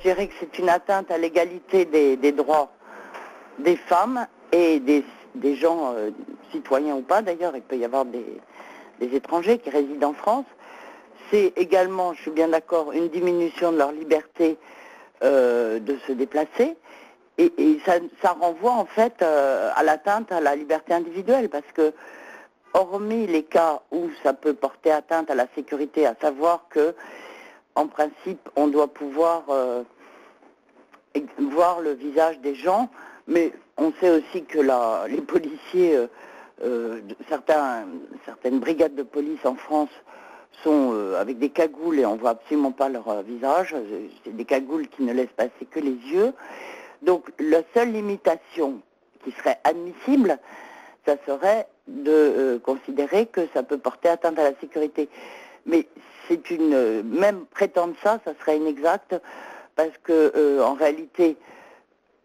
je dirais que c'est une atteinte à l'égalité des droits des femmes et des gens, citoyens ou pas d'ailleurs, il peut y avoir des étrangers qui résident en France. C'est également, je suis bien d'accord, une diminution de leur liberté de se déplacer. Et ça renvoie en fait à l'atteinte à la liberté individuelle, parce que hormis les cas où ça peut porter atteinte à la sécurité, à savoir que en principe on doit pouvoir voir le visage des gens, mais on sait aussi que les policiers, certaines brigades de police en France sont avec des cagoules et on voit absolument pas leur visage, c'est des cagoules qui ne laissent passer que les yeux. Donc la seule limitation qui serait admissible, ça serait de considérer que ça peut porter atteinte à la sécurité. Mais même prétendre ça serait inexact, parce que en réalité,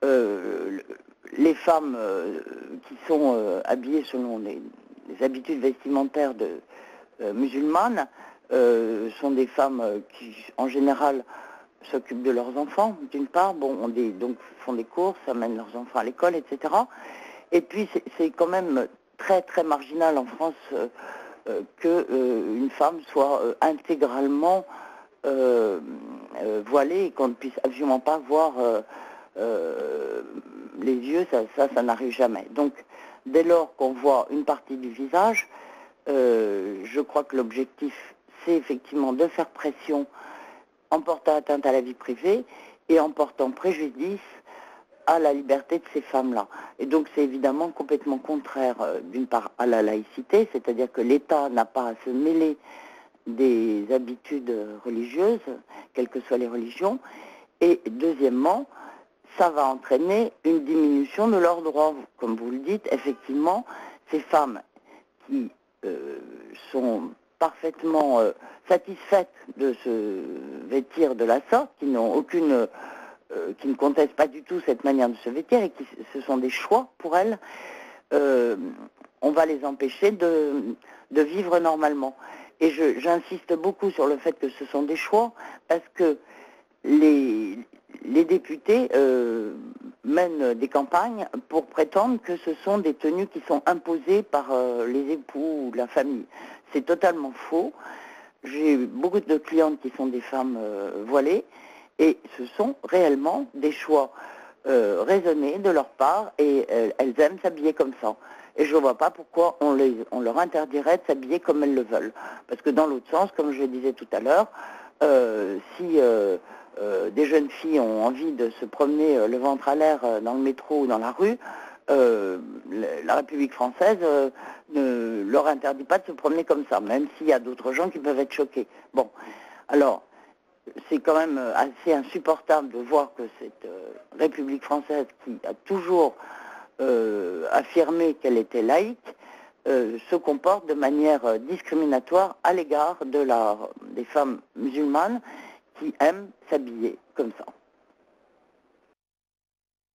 les femmes qui sont habillées selon les habitudes vestimentaires musulmanes sont des femmes qui, en général, s'occupent de leurs enfants, d'une part, donc font des courses, amènent leurs enfants à l'école, etc. Et puis c'est quand même très très marginal en France qu'une femme soit intégralement voilée et qu'on ne puisse absolument pas voir les yeux, ça n'arrive jamais. Donc dès lors qu'on voit une partie du visage, je crois que l'objectif c'est effectivement de faire pression en portant atteinte à la vie privée et en portant préjudice à la liberté de ces femmes-là. Et donc c'est évidemment complètement contraire, d'une part, à la laïcité, c'est-à-dire que l'État n'a pas à se mêler des habitudes religieuses, quelles que soient les religions, et deuxièmement, ça va entraîner une diminution de leurs droits. Comme vous le dites, effectivement, ces femmes qui sont parfaitement satisfaites de se vêtir de la sorte, qui n'ont qui ne contestent pas du tout cette manière de se vêtir et qui ce sont des choix pour elles, on va les empêcher de vivre normalement. Et j'insiste beaucoup sur le fait que ce sont des choix, parce que les députés mènent des campagnes pour prétendre que ce sont des tenues qui sont imposées par les époux ou la famille. C'est totalement faux. J'ai beaucoup de clientes qui sont des femmes voilées, et ce sont réellement des choix raisonnés de leur part, et elles aiment s'habiller comme ça. Et je ne vois pas pourquoi on leur interdirait de s'habiller comme elles le veulent. Parce que dans l'autre sens, comme je le disais tout à l'heure, si des jeunes filles ont envie de se promener le ventre à l'air dans le métro ou dans la rue, la République française ne leur interdit pas de se promener comme ça, même s'il y a d'autres gens qui peuvent être choqués. Bon, alors, c'est quand même assez insupportable de voir que cette République française, qui a toujours affirmé qu'elle était laïque, se comporte de manière discriminatoire à l'égard des femmes musulmanes qui aiment s'habiller comme ça.